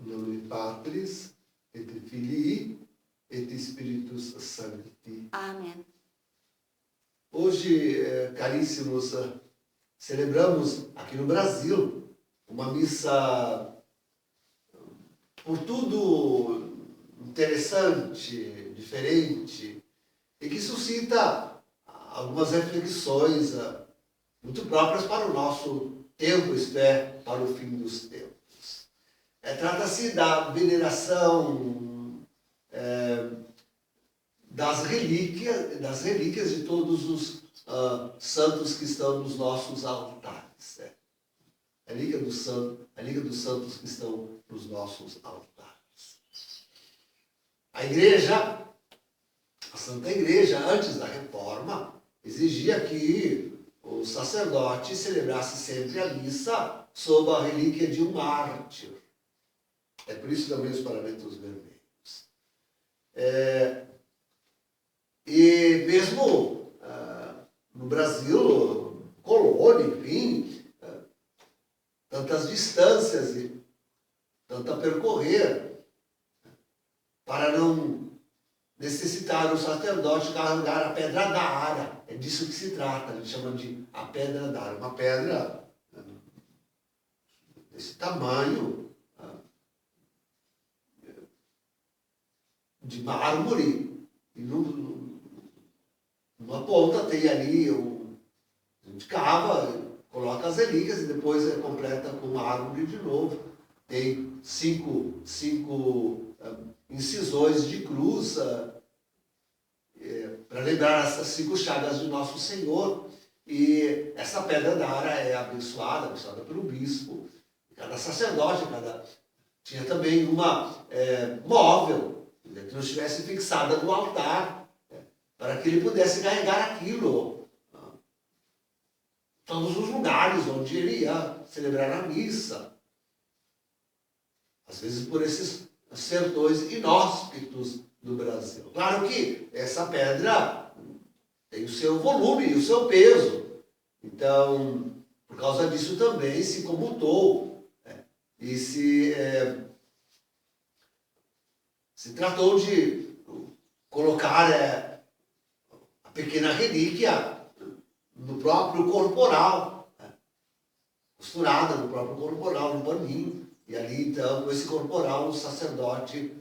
Em nome de Patris, et Filii, et Spiritus Sancti. Amém. Hoje, caríssimos, celebramos aqui no Brasil uma missa por tudo interessante, diferente, e que suscita algumas reflexões muito próprias para o nosso tempo, isto é, para o fim dos tempos. Trata-se da veneração das relíquias de todos os santos que estão nos nossos altares. A relíquia dos santos que estão nos nossos altares. A Igreja, a Santa Igreja, antes da Reforma, exigia que o sacerdote celebrasse sempre a missa sob a relíquia de um mártir. É por isso também os paramentos vermelhos. E mesmo no Brasil, colônia, enfim, tantas distâncias e tanto a percorrer, para não necessitar o sacerdote carregar a pedra da ara. É disso que se trata, a gente chama de a pedra da ara. Uma pedra desse tamanho, de mármore, e numa ponta tem ali, a gente cava, coloca as relíquias e depois completa com mármore de novo. Tem cinco incisões de cruz para lembrar essas 5 chagas de Nosso Senhor. E essa pedra da ara é abençoada pelo bispo. Cada sacerdote, tinha também uma móvel, que não estivesse fixada no altar, para que ele pudesse carregar aquilo todos os lugares onde ele ia celebrar a missa. Às vezes por esses sertões inóspitos do Brasil. Claro que essa pedra tem o seu volume e o seu peso. Então, por causa disso também se comutou e se tratou de colocar a pequena relíquia no próprio corporal, costurada no próprio corporal, no paninho. E ali, então, com esse corporal, o sacerdote,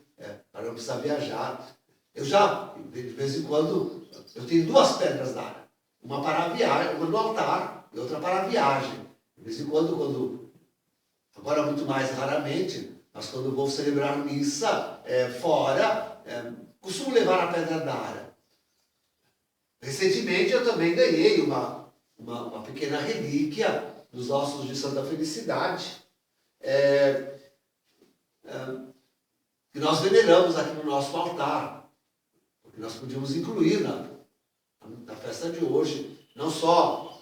para não precisar viajar. Eu já, de vez em quando, eu tenho 2 pedras da ara. Uma para a viagem, uma no altar e outra para a viagem. De vez em quando, agora muito mais raramente, mas quando vou celebrar missa fora, costumo levar a pedra da ara. Recentemente eu também ganhei uma pequena relíquia dos ossos de Santa Felicidade, que nós veneramos aqui no nosso altar, porque nós podíamos incluir na festa de hoje, não só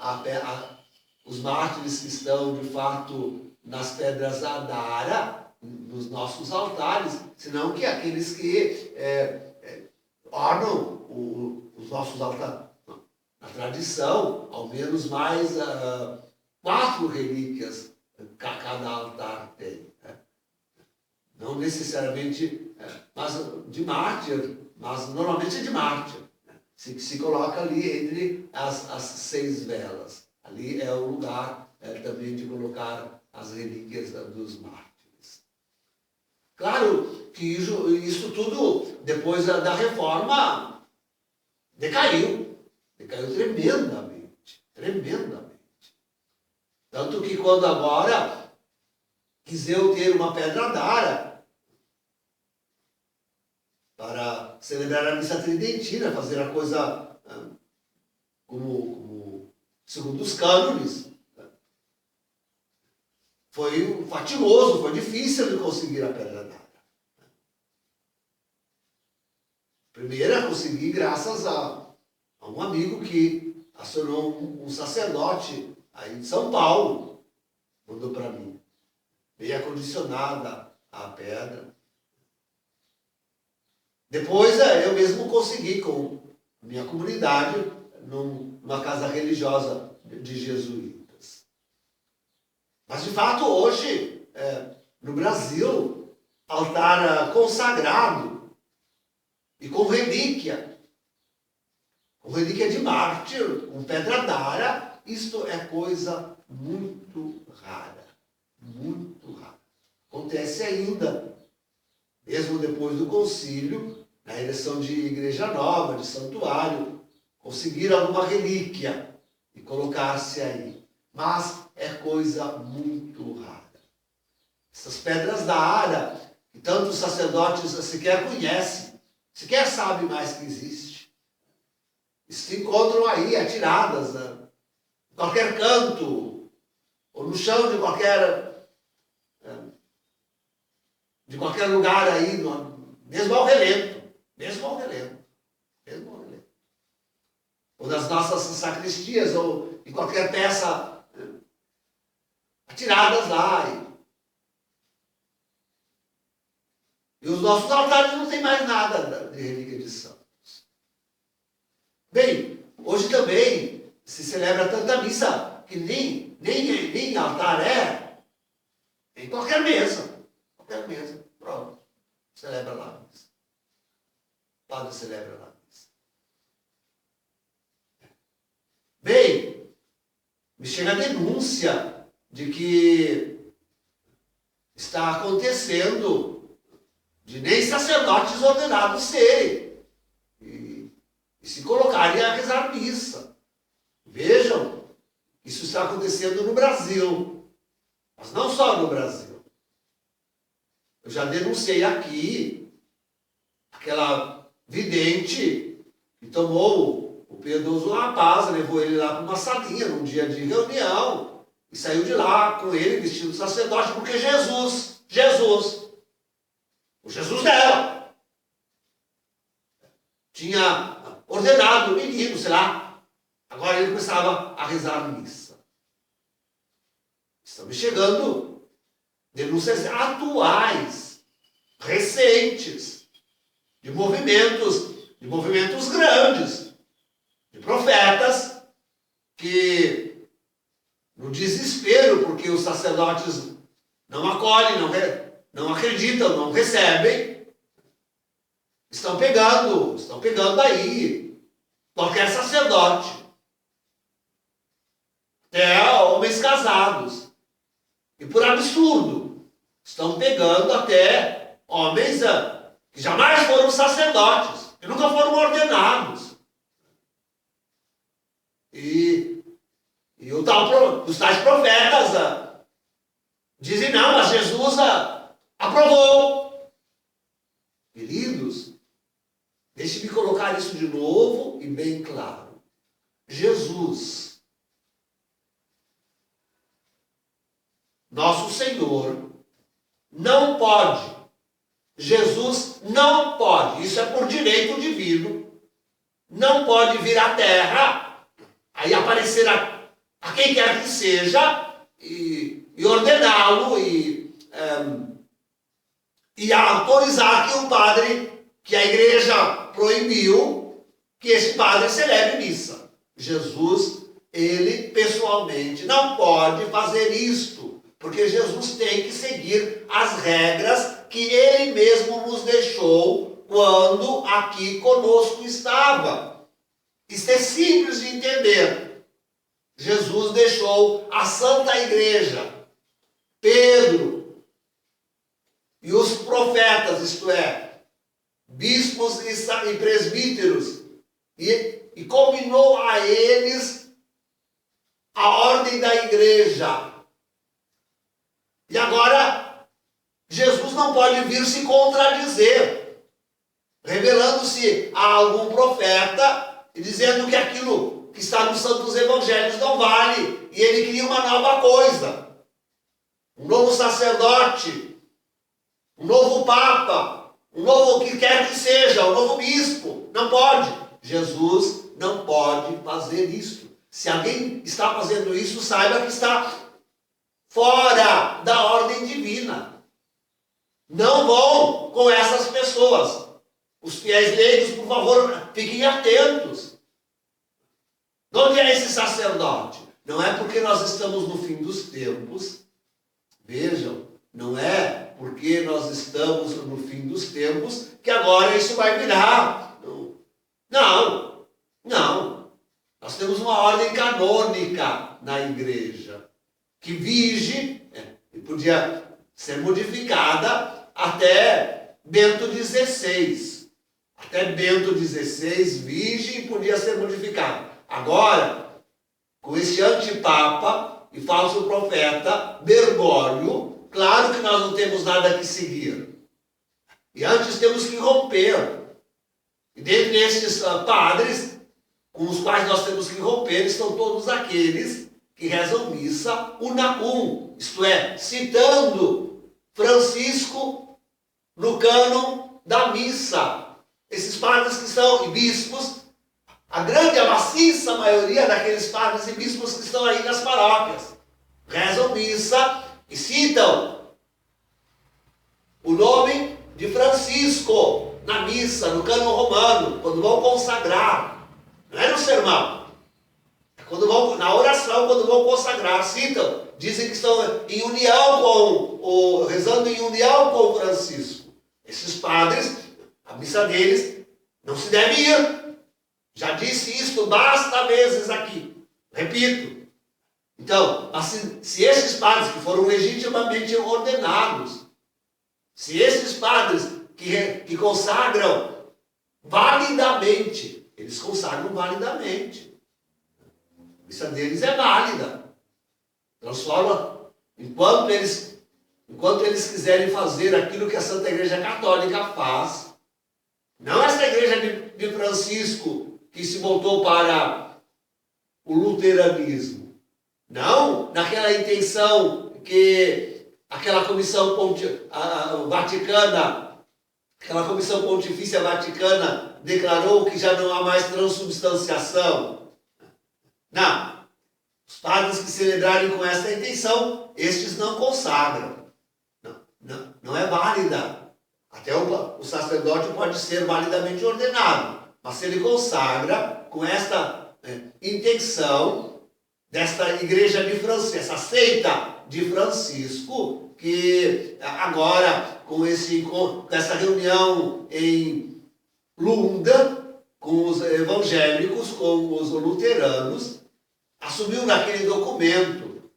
os mártires que estão, de fato, nas pedras da ara, nos nossos altares, senão que aqueles que ornam os nossos altares. Na tradição, ao menos mais 4 relíquias cada altar tem. Não necessariamente, mas de mártir, mas normalmente é de mártir. Se coloca ali entre as 6 velas. Ali é o lugar também de colocar as relíquias dos mártires. Claro que isso tudo, depois da Reforma, decaiu tremendamente. Tanto que quando agora quis eu ter uma pedra da ara para celebrar a missa tridentina, fazer a coisa como segundo os cânones, foi fatigoso, foi difícil de conseguir a pedra da ara. Primeiro eu consegui graças a um amigo que acionou um sacerdote aí de São Paulo, mandou para mim. Bem acondicionada a pedra. Depois eu mesmo consegui com minha comunidade numa casa religiosa de jesuítas. Mas de fato hoje, no Brasil, altar consagrado e com relíquia de mártir, com pedra d'ara. Isto é coisa muito rara, muito rara. Acontece ainda, mesmo depois do concílio, na ereção de igreja nova, de santuário, conseguir alguma relíquia e colocar-se aí. Mas é coisa muito rara. Essas pedras da Ara, que tantos sacerdotes sequer conhecem, sequer sabem mais que existe, se encontram aí atiradas, né, em qualquer canto, ou no chão de qualquer lugar aí, mesmo ao relento. Ou das nossas sacristias, ou em qualquer peça atiradas lá. E os nossos altares não tem mais nada de relíquia de santos. Bem, hoje também se celebra tanta missa que nem altar é. Em qualquer mesa. Pronto. Celebra lá a missa. O padre celebra lá a missa. Bem, me chega a denúncia de que está acontecendo de nem sacerdotes ordenados serem e se colocarem a rezar missa. Vejam, isso está acontecendo no Brasil, mas não só no Brasil. Eu já denunciei aqui aquela vidente que tomou o piedoso rapaz, levou ele lá para uma salinha num dia de reunião e saiu de lá com ele vestido de sacerdote, porque Jesus, o Jesus dela, tinha ordenado o menino, sei lá. Agora ele começava a rezar a missa. Estão me chegando denúncias atuais, recentes, de movimentos grandes, de profetas que, no desespero, porque os sacerdotes não acolhem, não acreditam, não recebem, estão pegando aí qualquer sacerdote, até homens casados, e por absurdo, estão pegando até homens que jamais foram sacerdotes, que nunca foram ordenados. E os tais profetas dizem, não, mas Jesus aprovou. Queridos, deixe-me colocar isso de novo e bem claro. Jesus, nosso Senhor, não pode. Jesus não pode, isso é por direito divino, não pode vir à terra, aí aparecer a quem quer que seja, e ordená-lo, e autorizar que um padre, que a igreja proibiu, que esse padre celebre missa. Jesus, ele pessoalmente não pode fazer isto, porque Jesus tem que seguir as regras que ele mesmo nos deixou quando aqui conosco estava. Isto é simples de entender. Jesus deixou a Santa Igreja, Pedro e os profetas, isto é, bispos e presbíteros, e combinou a eles a ordem da igreja. E agora, Jesus não pode vir se contradizer, revelando-se a algum profeta e dizendo que aquilo que está nos santos evangelhos não vale, e ele cria uma nova coisa, um novo sacerdote, um novo papa, um novo que quer que seja, um novo bispo. Não pode. Jesus não pode fazer isso. Se alguém está fazendo isso, saiba que está fora da ordem divina. Não vão com essas pessoas. Os fiéis leigos, por favor, fiquem atentos. De onde é esse sacerdote? Não é porque nós estamos no fim dos tempos. Vejam, não é porque nós nós estamos no fim dos tempos, que agora isso vai virar. Não, não. Nós temos uma ordem canônica na igreja, que vige, e podia ser modificada até Bento XVI. Até Bento XVI vige e podia ser modificada. Agora, com esse antipapa e falso profeta, Bergoglio, claro que nós não temos nada que seguir. E antes temos que romper. E dentre estes padres, com os quais nós temos que romper, estão todos aqueles que rezam missa unacum, isto é, citando Francisco no cânon da missa. Esses padres que são, e bispos, a grande, a maciça maioria daqueles padres e bispos que estão aí nas paróquias, rezam missa e citam o nome de Francisco na missa, no cânon romano, quando vão consagrar. Não é no sermão. É quando vão, na oração, quando vão consagrar, citam, dizem que estão em união rezando em união com Francisco. Esses padres, a missa deles não se deve ir. Já disse isto basta vezes aqui. Repito. Então, assim, se esses padres que foram legitimamente ordenados, se esses padres que consagram validamente, eles consagram validamente. A missa deles é válida. Transforma, enquanto eles quiserem fazer aquilo que a Santa Igreja Católica faz, não essa igreja de Francisco que se voltou para o luteranismo, não naquela intenção que aquela comissão vaticana, aquela comissão pontifícia vaticana declarou que já não há mais transubstanciação. Não. Os padres que celebrarem com essa intenção, estes não consagram. Não é válida. Até o sacerdote pode ser validamente ordenado, mas se ele consagra com esta intenção desta igreja de Francisco, essa seita de Francisco, que agora com essa reunião em Lunda, com os evangélicos, com os luteranos, assumiu naquele documento.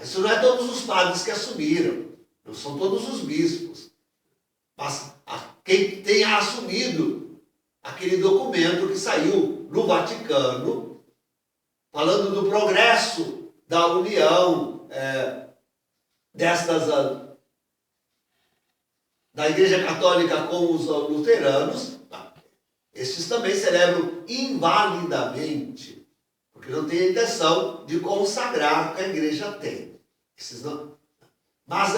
Isso não é todos os padres que assumiram, não são todos os bispos, mas quem tenha assumido aquele documento que saiu no Vaticano, falando do progresso da união da Igreja Católica com os luteranos, estes também celebram invalidamente, porque não tem a intenção de consagrar o que a Igreja tem. Esses não. Mas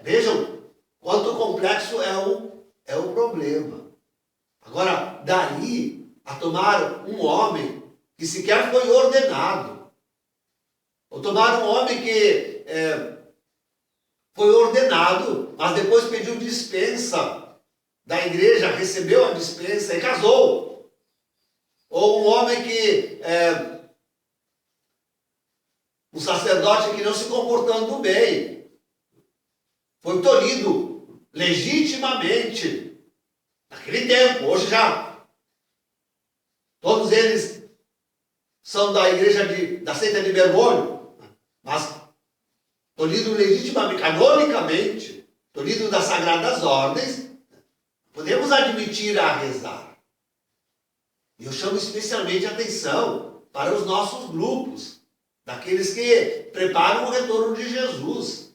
vejam quanto complexo é o problema. Agora, daí a tomar um homem que sequer foi ordenado, ou tomar um homem que foi ordenado, mas depois pediu dispensa da igreja, recebeu a dispensa e casou. Ou um homem que um sacerdote que não se comportando bem, foi tolhido legitimamente naquele tempo. Hoje já todos eles são da igreja da seita de Bergoglio, mas tolhido legitimamente, canonicamente, tolhido das sagradas ordens, podemos admitir a rezar. E eu chamo especialmente a atenção para os nossos grupos, daqueles que preparam o retorno de Jesus.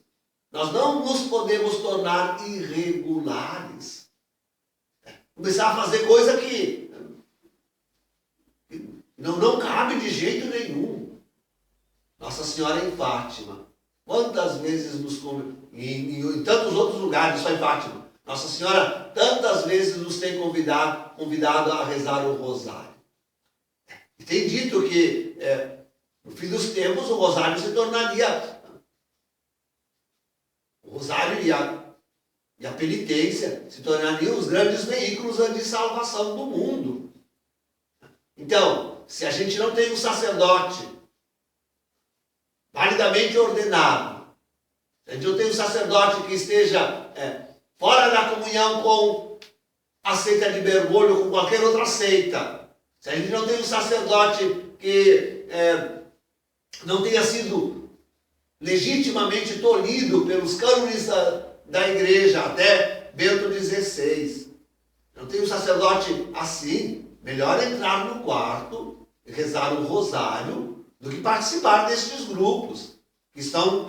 Nós não nos podemos tornar irregulares. Começar a fazer coisa que não cabe de jeito nenhum. Nossa Senhora em Fátima, quantas vezes em tantos outros lugares, só em Fátima, Nossa Senhora tantas vezes nos tem convidado a rezar o rosário. E tem dito que no fim dos tempos o rosário se tornaria... O rosário e a penitência se tornariam os grandes veículos de salvação do mundo. Então, se a gente não tem um sacerdote validamente ordenado, se a gente não tem um sacerdote que esteja fora da comunhão com a seita de Bergoglio ou com qualquer outra seita, se a gente não tem um sacerdote que não tenha sido legitimamente tolhido pelos cânones da igreja até Bento XVI, não tem um sacerdote assim, melhor entrar no quarto e rezar o rosário do que participar destes grupos que estão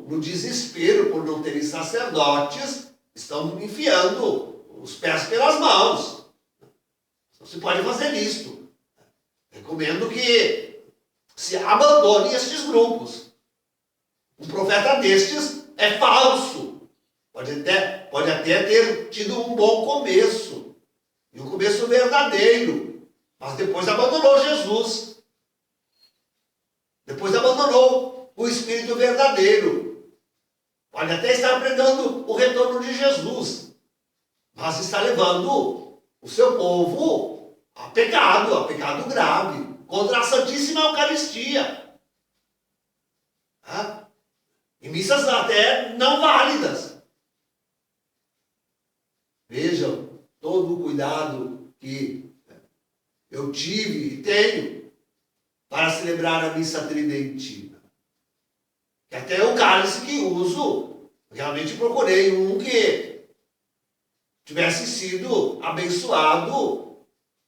no desespero por não terem sacerdotes, estão enfiando os pés pelas mãos. Não se pode fazer isto. Recomendo que se abandone estes grupos. Um profeta destes é falso. Pode até ter tido um bom começo, e um começo verdadeiro, mas depois abandonou Jesus. Depois abandonou o Espírito verdadeiro. Pode até estar pregando o retorno de Jesus, mas está levando o seu povo a pecado grave, contra a Santíssima Eucaristia. Em missas até não válidas. Vejam todo o cuidado que eu tive e tenho para celebrar a missa tridentina. Que até o cálice que uso, realmente procurei um que tivesse sido abençoado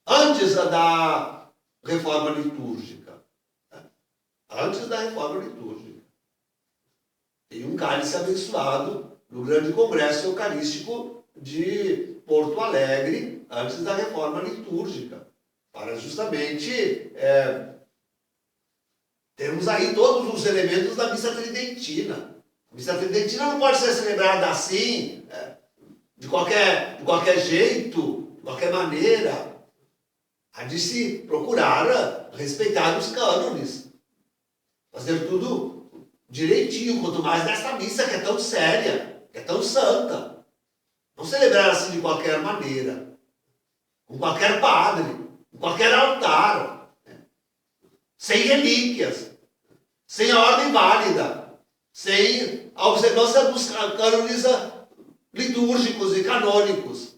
antes da reforma litúrgica. Antes da reforma litúrgica. Tem um cálice abençoado no grande congresso eucarístico de Porto Alegre, antes da reforma litúrgica, para justamente termos aí todos os elementos da missa tridentina. A missa tridentina não pode ser celebrada assim, de qualquer jeito, de qualquer maneira. Há de se procurar respeitar os cânones, fazer tudo direitinho, quanto mais nesta missa que é tão séria, que é tão santa. Não celebrar assim de qualquer maneira, com qualquer padre, com qualquer altar, sem relíquias, sem a ordem válida, sem a observância dos cânones litúrgicos e canônicos.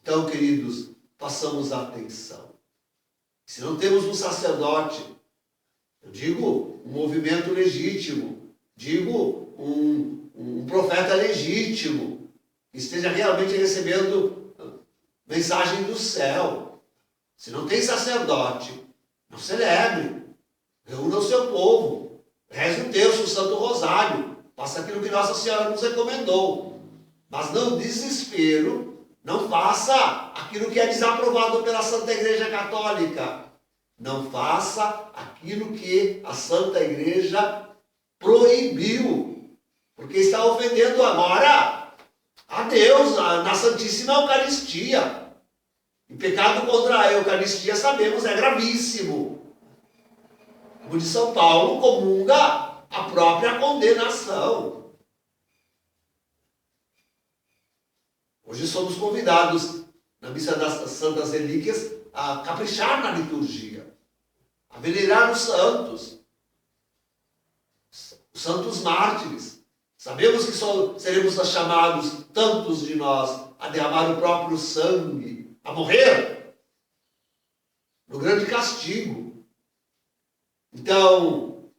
Então, queridos, façamos atenção. Se não temos um sacerdote, eu digo um movimento legítimo, digo um profeta legítimo, que esteja realmente recebendo mensagem do céu. Se não tem sacerdote, não celebre. Reúna o seu povo. Reze um terço, o Santo Rosário. Faça aquilo que Nossa Senhora nos recomendou. Mas não desespero, não faça aquilo que é desaprovado pela Santa Igreja Católica. Não faça aquilo que a Santa Igreja proibiu. Porque está ofendendo agora a Deus na Santíssima Eucaristia. E pecado contra a Eucaristia, sabemos, é gravíssimo. Como de São Paulo, comunga a própria condenação. Hoje somos convidados, na Missa das Santas Relíquias, a caprichar na liturgia, a venerar os santos mártires. Sabemos que só seremos chamados, tantos de nós, a derramar o próprio sangue, a morrer no grande castigo. Então,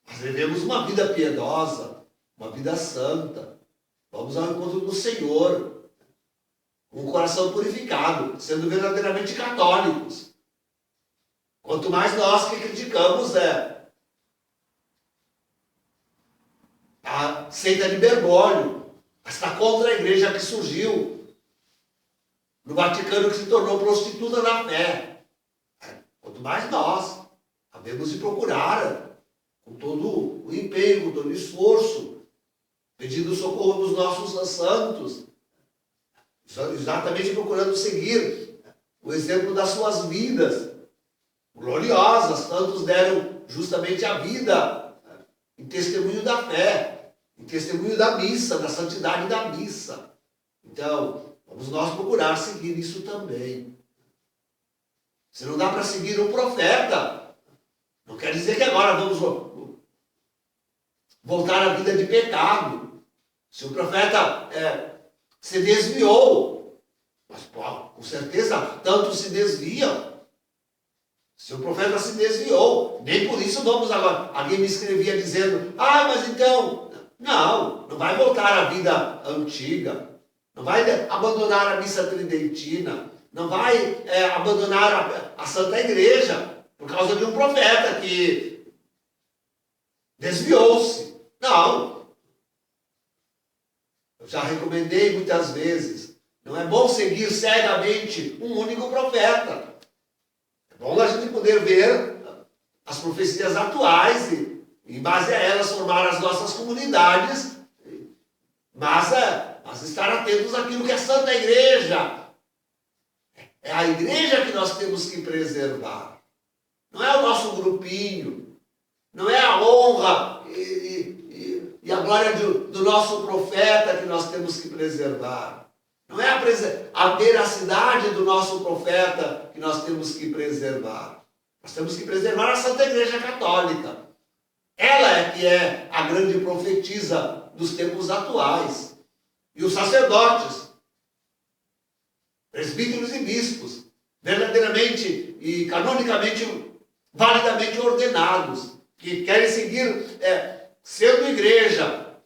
nós vivemos uma vida piedosa, uma vida santa. Vamos ao encontro do Senhor, com o coração purificado, sendo verdadeiramente católicos. Quanto mais nós que criticamos a seita de Bergoglio, está contra a igreja que surgiu no Vaticano, que se tornou prostituta da fé. Quanto mais nós, havemos de procurar, com todo o empenho, com todo o esforço, pedindo o socorro dos nossos santos, exatamente procurando seguir o exemplo das suas vidas gloriosas. Tantos deram justamente a vida em testemunho da fé, em testemunho da missa, da santidade da missa. Então, vamos nós procurar seguir isso também. Se não dá para seguir um profeta, não quer dizer que agora vamos voltar à vida de pecado. Se o profeta se desviou, mas com certeza tanto se desviam. Se o profeta se desviou, nem por isso vamos agora. Alguém me escrevia dizendo, mas então, não vai voltar à vida antiga, não vai abandonar a missa tridentina, não vai abandonar a Santa Igreja por causa de um profeta que desviou-se. Não. Eu já recomendei muitas vezes, não é bom seguir cegamente um único profeta. É bom a gente poder ver as profecias atuais e, em base a elas, formar as nossas comunidades, mas estar atentos àquilo que é Santa Igreja. É a igreja que nós temos que preservar. Não é o nosso grupinho, não é a honra e a glória do nosso profeta que nós temos que preservar. Não é a veracidade do nosso profeta que nós temos que preservar. Nós temos que preservar a Santa Igreja Católica. Ela é que é a grande profetisa dos tempos atuais. E os sacerdotes, presbíteros e bispos, verdadeiramente e canonicamente, validamente ordenados, que querem seguir sendo igreja,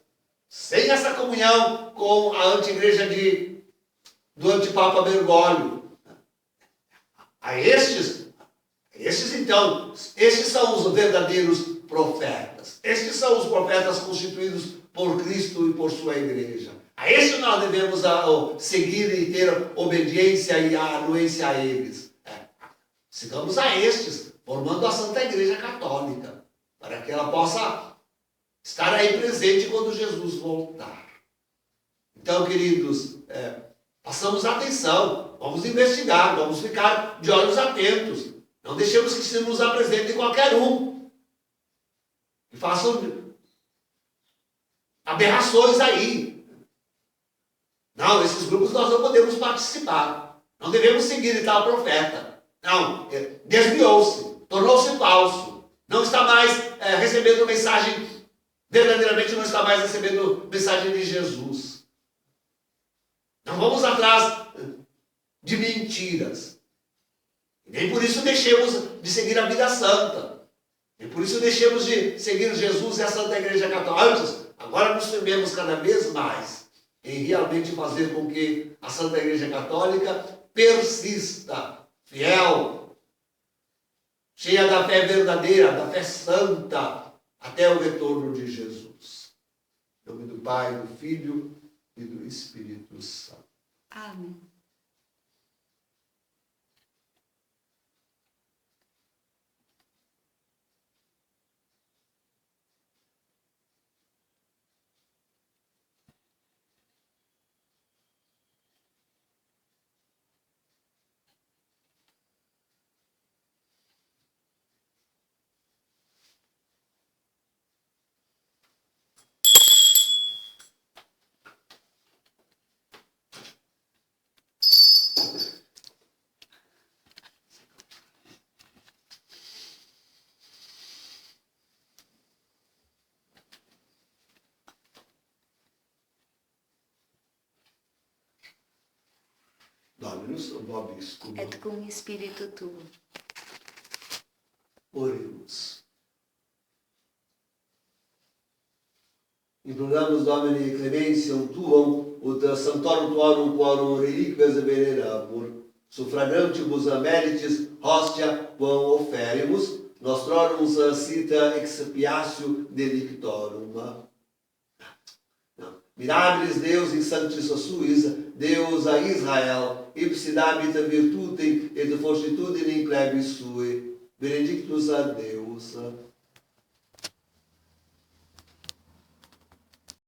sem essa comunhão com a anti-igreja do antipapa Bergoglio. Estes são os verdadeiros profetas. Estes são os profetas constituídos por Cristo e por sua igreja. A estes nós devemos seguir e ter obediência e anuência a eles. Sigamos a estes, formando a Santa Igreja Católica, para que ela possa estar aí presente quando Jesus voltar. Então, queridos, passamos atenção, vamos investigar, vamos ficar de olhos atentos. Não deixemos que se nos apresente qualquer um. Que façam aberrações aí. Não, esses grupos nós não podemos participar. Não devemos seguir tal profeta. Não, desviou-se, tornou-se falso. Não está mais recebendo mensagem, verdadeiramente não está mais recebendo mensagem de Jesus. Não vamos atrás de mentiras. Nem por isso deixemos de seguir a vida santa. Nem por isso deixemos de seguir Jesus e a Santa Igreja Católica. Antes, agora nos firmemos cada vez mais em realmente fazer com que a Santa Igreja Católica persista, fiel, cheia da fé verdadeira, da fé santa, até o retorno de Jesus. Em nome do Pai, do Filho e do Espírito Santo. Amém. Dominus vobiscum. Et cum spiritu tuo. Oremos. Imploramos Domini clementiam tuam, ut sanctorum tuorum quorum reliquias venerabur, suffragantibus meritis hostia quam oferimus, nostrorum cita expiatio delictorum. Mirabilis Deus in sanctis suis, Deus a Israel, ipsi dabit virtutem et fortitudinem in plebis sui. Benedictus a Deus.